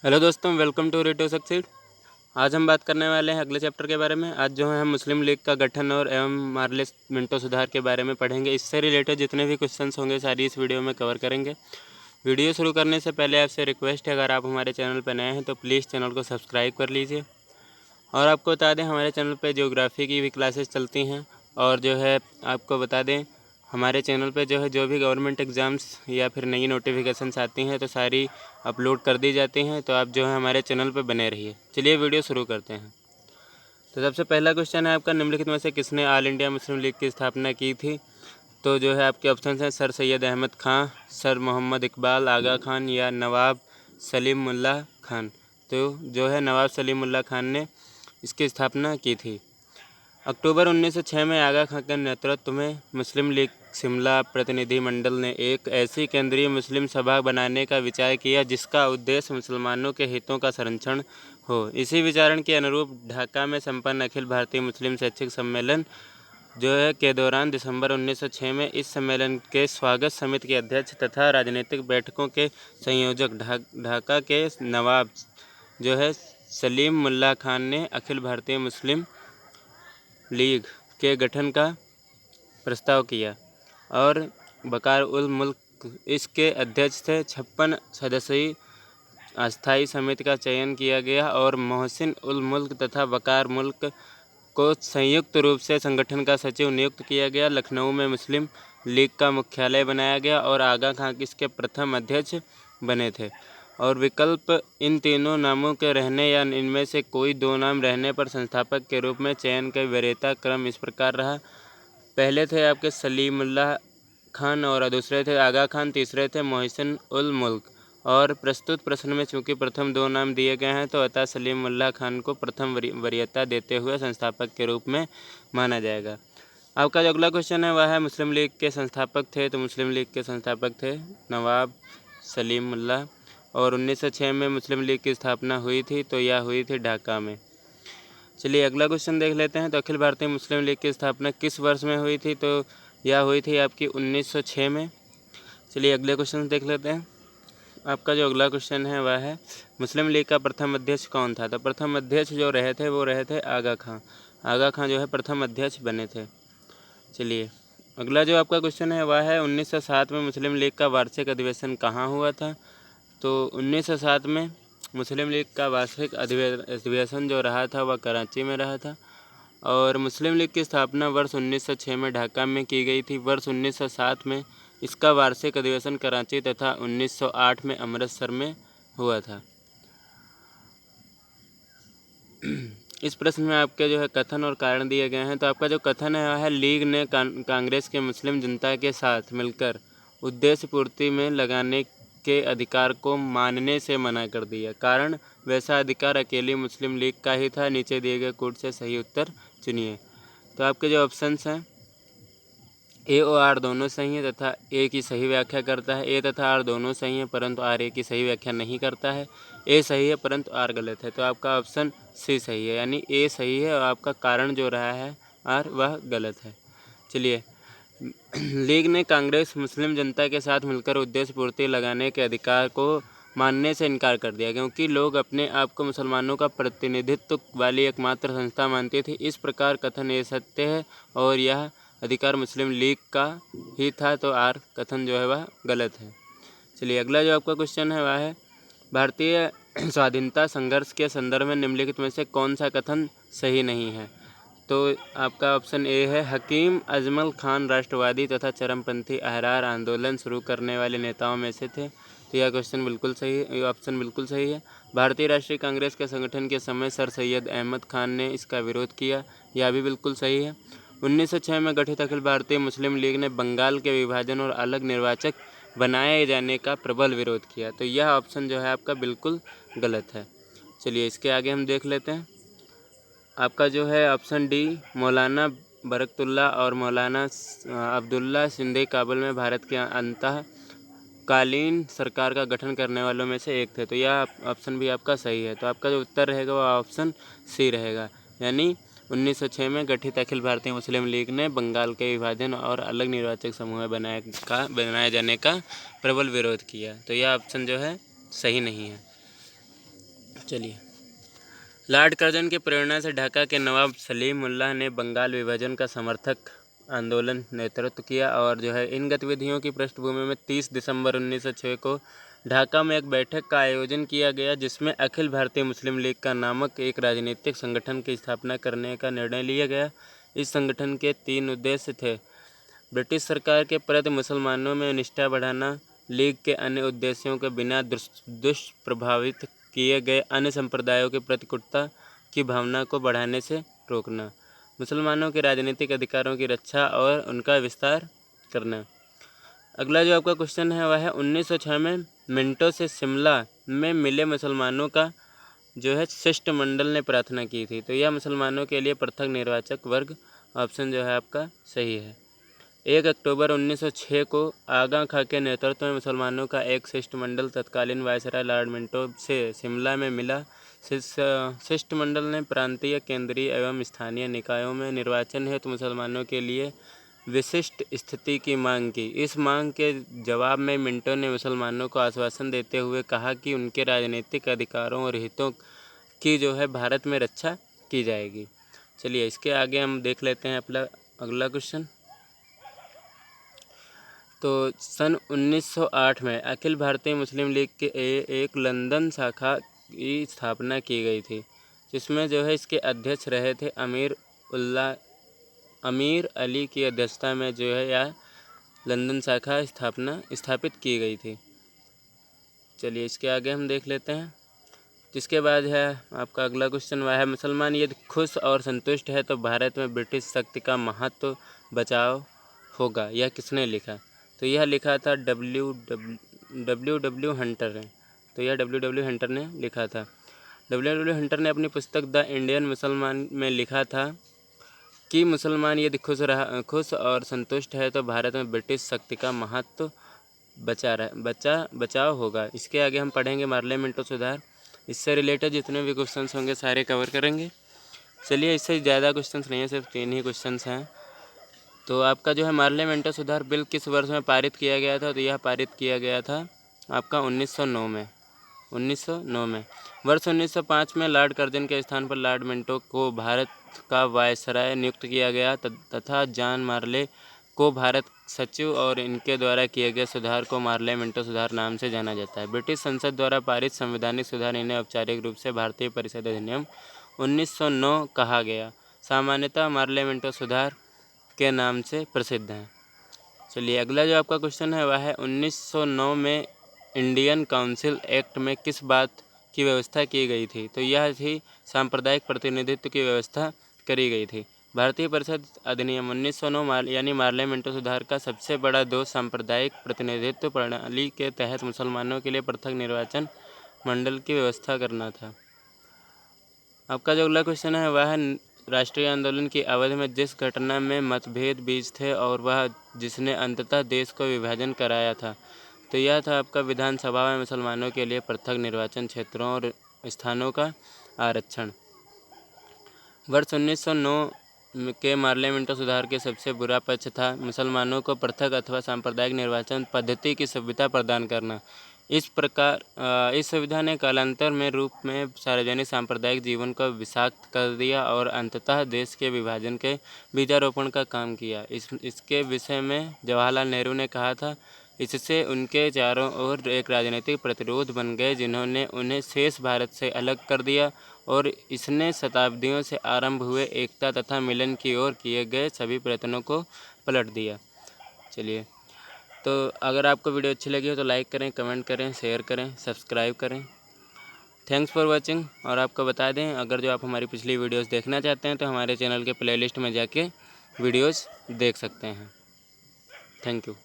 Hello दोस्तों, welcome to radio succeed. आज हम बात करने वाले हैं अगले चैप्टर के बारे में। आज जो है हम मुस्लिम लीग का गठन और एवं मार्लेस मिंटो सुधार के बारे में पढ़ेंगे। इससे रिलेटेड जितने भी क्वेश्चंस होंगे सारी इस वीडियो में कवर करेंगे। वीडियो शुरू करने से पहले आपसे रिक्वेस्ट है, अगर आप हमारे चैनल पर नए हैं तो प्लीज़ चैनल को सब्सक्राइब कर लीजिए। और आपको बता दें, हमारे चैनल पर ज्योग्राफी की भी क्लासेस चलती हैं। और जो है आपको बता दें, हमारे चैनल पे जो भी गवर्नमेंट एग्ज़ाम्स या फिर नई नोटिफिकेशंस आती हैं तो सारी अपलोड कर दी जाती हैं। तो आप जो है हमारे चैनल पे बने रहिए। चलिए वीडियो शुरू करते हैं। तो सबसे पहला क्वेश्चन है आपका, निम्नलिखित में से किसने ऑल इंडिया मुस्लिम लीग की स्थापना की थी? तो जो है आपके ऑप्शन हैं सर सैयद अहमद ख़ान, सर मोहम्मद इकबाल आगा खान या नवाब सलीमुल्लाह खान। तो जो है नवाब सलीमुल्लाह खान ने इसकी स्थापना की थी। अक्टूबर 1906 में आगा खां के नेतृत्व में मुस्लिम लीग शिमला प्रतिनिधिमंडल ने एक ऐसी केंद्रीय मुस्लिम सभा बनाने का विचार किया जिसका उद्देश्य मुसलमानों के हितों का संरक्षण हो। इसी विचारण के अनुरूप ढाका में संपन्न अखिल भारतीय मुस्लिम शैक्षिक सम्मेलन जो है के दौरान दिसंबर 1906 में इस सम्मेलन के स्वागत समिति के अध्यक्ष तथा राजनीतिक बैठकों के संयोजक ढाका के नवाब जो है सलीम मुल्ला खान ने अखिल भारतीय मुस्लिम लीग के गठन का प्रस्ताव किया और बकार उल मुल्क इसके अध्यक्ष थे। 56 सदस्यीय अस्थायी समिति का चयन किया गया और मोहसिन उल मुल्क तथा बकार मुल्क को संयुक्त रूप से संगठन का सचिव नियुक्त किया गया। लखनऊ में मुस्लिम लीग का मुख्यालय बनाया गया और आगा खां इसके प्रथम अध्यक्ष बने थे। और विकल्प इन तीनों नामों के रहने या इनमें से कोई दो नाम रहने पर संस्थापक के रूप में चयन का वरीयता क्रम इस प्रकार रहा। पहले थे आपके सलीमुल्लाह खान और दूसरे थे आगा खान, तीसरे थे मोहसिन उल मुल्क। और प्रस्तुत प्रश्न में चूंकि प्रथम दो नाम दिए गए हैं तो अतः सलीमुल्लाह खान को प्रथम वरीयता देते हुए संस्थापक के रूप में माना जाएगा। आपका जो अगला क्वेश्चन है वह है, मुस्लिम लीग के संस्थापक थे। तो मुस्लिम लीग के संस्थापक थे नवाब सलीमुल्लाह और 1906 में मुस्लिम लीग की स्थापना हुई थी, तो यह हुई थी ढाका में। चलिए अगला क्वेश्चन देख लेते हैं। तो अखिल भारतीय मुस्लिम लीग की स्थापना किस वर्ष में हुई थी? तो यह हुई थी आपकी 1906 में। चलिए अगले क्वेश्चन देख लेते हैं। आपका जो अगला क्वेश्चन है वह है, मुस्लिम लीग का प्रथम अध्यक्ष कौन था? तो प्रथम अध्यक्ष जो रहे थे वो रहे थे आगा खां। आगा खां जो है प्रथम अध्यक्ष बने थे। चलिए अगला जो आपका क्वेश्चन है वह है, 1907 में मुस्लिम लीग का वार्षिक अधिवेशन कहाँ हुआ था? तो 1907 में मुस्लिम लीग का वार्षिक अधिवेशन जो रहा था वह कराची में रहा था। और मुस्लिम लीग की स्थापना वर्ष 1906 में ढाका में की गई थी। वर्ष 1907 में इसका वार्षिक अधिवेशन कराची तथा 1908 में अमृतसर में हुआ था। इस प्रश्न में आपके जो है कथन और कारण दिए गए हैं। तो आपका जो कथन है वह है, लीग ने कांग्रेस के मुस्लिम जनता के साथ मिलकर उद्देश्य पूर्ति में लगाने के अधिकार को मानने से मना कर दिया। कारण, वैसा अधिकार अकेली मुस्लिम लीग का ही था। नीचे दिए गए कोड से सही उत्तर चुनिए। तो आपके जो ऑप्शंस हैं, ए और आर दोनों सही हैं तथा ए की सही व्याख्या करता है। ए तथा आर दोनों सही हैं परंतु आर ए की सही व्याख्या नहीं करता है। ए सही है परंतु आर गलत है। तो आपका ऑप्शन सी सही है, यानी ए सही है और आपका कारण जो रहा है आर वह गलत है। चलिए, लीग ने कांग्रेस मुस्लिम जनता के साथ मिलकर उद्देश्य पूर्ति लगाने के अधिकार को मानने से इनकार कर दिया, क्योंकि लोग अपने आप को मुसलमानों का प्रतिनिधित्व वाली एकमात्र संस्था मानते थे। इस प्रकार कथन ये सत्य है और यह अधिकार मुस्लिम लीग का ही था। तो आर कथन जो है वह गलत है। चलिए अगला जो आपका क्वेश्चन है वह है, भारतीय स्वाधीनता संघर्ष के संदर्भ में निम्नलिखित में से कौन सा कथन सही नहीं है? तो आपका ऑप्शन ए है, हकीम अजमल खान राष्ट्रवादी तथा चरमपंथी अहरार आंदोलन शुरू करने वाले नेताओं में से थे। तो यह क्वेश्चन बिल्कुल सही है, यह ऑप्शन बिल्कुल सही है। भारतीय राष्ट्रीय कांग्रेस के संगठन के समय सर सैयद अहमद खान ने इसका विरोध किया, यह भी बिल्कुल सही है। 1906 में गठित अखिल भारतीय मुस्लिम लीग ने बंगाल के विभाजन और अलग निर्वाचक बनाए जाने का प्रबल विरोध किया। तो यह ऑप्शन जो है आपका बिल्कुल गलत है। चलिए इसके आगे हम देख लेते हैं। आपका जो है ऑप्शन डी, मौलाना बरकतुल्लाह और मौलाना अब्दुल्ला सिंधे काबुल में भारत के अंतःकालीन सरकार का गठन करने वालों में से एक थे। तो यह ऑप्शन भी आपका सही है। तो आपका जो उत्तर रहेगा वह ऑप्शन सी रहेगा, यानी 1906 में गठित अखिल भारतीय मुस्लिम लीग ने बंगाल के विभाजन और अलग निर्वाचक समूह बनाए जाने का प्रबल विरोध किया। तो यह ऑप्शन जो है सही नहीं है। चलिए, लॉर्ड कर्जन की प्रेरणा से ढाका के नवाब सलीम उल्लाह ने बंगाल विभाजन का समर्थक आंदोलन नेतृत्व किया और जो है इन गतिविधियों की पृष्ठभूमि में 30 दिसंबर 1906 को ढाका में एक बैठक का आयोजन किया गया, जिसमें अखिल भारतीय मुस्लिम लीग का नामक एक राजनीतिक संगठन की स्थापना करने का निर्णय लिया गया। इस संगठन के 3 उद्देश्य थे: ब्रिटिश सरकार के प्रति मुसलमानों में निष्ठा बढ़ाना, लीग के अन्य उद्देश्यों के बिना दुष्प्रभावित किए गए अन्य संप्रदायों के प्रति कटुता की भावना को बढ़ाने से रोकना, मुसलमानों के राजनीतिक अधिकारों की रक्षा और उनका विस्तार करना। अगला जो आपका क्वेश्चन है वह है 1906 में मिंटो से शिमला में मिले मुसलमानों का जो है शिष्टमंडल ने प्रार्थना की थी। तो यह मुसलमानों के लिए पृथक निर्वाचक वर्ग ऑप्शन जो है आपका सही है। 1 अक्टूबर 1906 को आगा खां के नेतृत्व में मुसलमानों का एक शिष्टमंडल तत्कालीन वायसराय लॉर्ड मिंटो से शिमला में मिला। शिष्टमंडल ने प्रांतीय, केंद्रीय एवं स्थानीय निकायों में निर्वाचन हेतु मुसलमानों के लिए विशिष्ट स्थिति की मांग की। इस मांग के जवाब में मिंटो ने मुसलमानों को आश्वासन देते हुए कहा कि उनके राजनीतिक अधिकारों और हितों की जो है भारत में रक्षा की जाएगी। चलिए, इसके आगे हम देख लेते हैं अपना अगला क्वेश्चन। तो सन 1908 में अखिल भारतीय मुस्लिम लीग के एक लंदन शाखा की स्थापना की गई थी, जिसमें जो है इसके अध्यक्ष रहे थे अमीर अली की अध्यक्षता में जो है यह लंदन शाखा स्थापित की गई थी। चलिए, इसके आगे हम देख लेते हैं। जिसके बाद है आपका अगला क्वेश्चन वह है मुसलमान यदि खुश और संतुष्ट है तो भारत में ब्रिटिश शक्ति का महत्व बचाव होगा, यह किसने लिखा? तो यह लिखा था डब्ल्यू हंटर है। तो यह डब्ल्यू हंटर ने लिखा था। डब्ल्यू हंटर ने अपनी पुस्तक द इंडियन मुसलमान में लिखा था कि मुसलमान यदि खुश और संतुष्ट है तो भारत में ब्रिटिश शक्ति का महत्व बचाव होगा। इसके आगे हम पढ़ेंगे मार्ले मिंटो सुधार। इससे रिलेटेड जितने भी क्वेश्चंस होंगे सारे कवर करेंगे। चलिए, इससे ज़्यादा क्वेश्चंस नहीं है, सिर्फ 3 ही क्वेश्चंस हैं। तो आपका जो है मार्ले मिंटो सुधार बिल किस वर्ष में पारित किया गया था? तो यह पारित किया गया था आपका 1909 में। 1909 में। वर्ष 1905 में लॉर्ड कर्जन के स्थान पर लॉर्ड मिंटो को भारत का वायसराय नियुक्त किया गया तथा जॉन मार्ले को भारत सचिव और इनके द्वारा किए गए सुधार को मार्ले मिंटो सुधार नाम से जाना जाता है। ब्रिटिश संसद द्वारा पारित संवैधानिक सुधार इन्हें औपचारिक रूप से भारतीय परिषद अधिनियम 1909 कहा गया। सामान्यतः मार्ले मिंटो सुधार के नाम से प्रसिद्ध हैं। चलिए, अगला जो आपका क्वेश्चन है वह है 1909 में इंडियन काउंसिल एक्ट में किस बात की व्यवस्था की गई थी? तो यह थी सांप्रदायिक प्रतिनिधित्व की व्यवस्था करी गई थी। भारतीय परिषद अधिनियम 1909 यानी मार्ले मिंटो सुधार का सबसे बड़ा दोष सांप्रदायिक प्रतिनिधित्व प्रणाली के तहत मुसलमानों के लिए पृथक निर्वाचन मंडल की व्यवस्था करना था। आपका जो अगला क्वेश्चन है वह है राष्ट्रीय आंदोलन की अवधि में जिस घटना में मतभेद बीज थे और वह जिसने अंततः देश को विभाजन कराया था। तो यह था आपका विधानसभा में मुसलमानों के लिए पृथक निर्वाचन क्षेत्रों और स्थानों का आरक्षण। वर्ष 1909 के मार्ले मिंटो सुधार के सबसे बुरा पक्ष था मुसलमानों को पृथक अथवा सांप्रदायिक निर्वाचन पद्धति की सुविधा प्रदान करना। इस प्रकार इस सुविधा ने कालांतर में रूप में सार्वजनिक सांप्रदायिक जीवन को विषाक्त कर दिया और अंततः देश के विभाजन के बीजारोपण का काम किया। इसके विषय में जवाहरलाल नेहरू ने कहा था, इससे उनके चारों ओर एक राजनीतिक प्रतिरोध बन गए जिन्होंने उन्हें शेष भारत से अलग कर दिया और इसने शताब्दियों से आरंभ हुए एकता तथा मिलन की ओर किए गए सभी प्रयत्नों को पलट दिया। चलिए, तो अगर आपको वीडियो अच्छी लगी हो तो लाइक करें, कमेंट करें, शेयर करें, सब्सक्राइब करें। Thanks for watching. और आपको बता दें, अगर जो आप हमारी पिछली वीडियोस देखना चाहते हैं तो हमारे चैनल के प्लेलिस्ट में जाके वीडियोस देख सकते हैं। Thank you.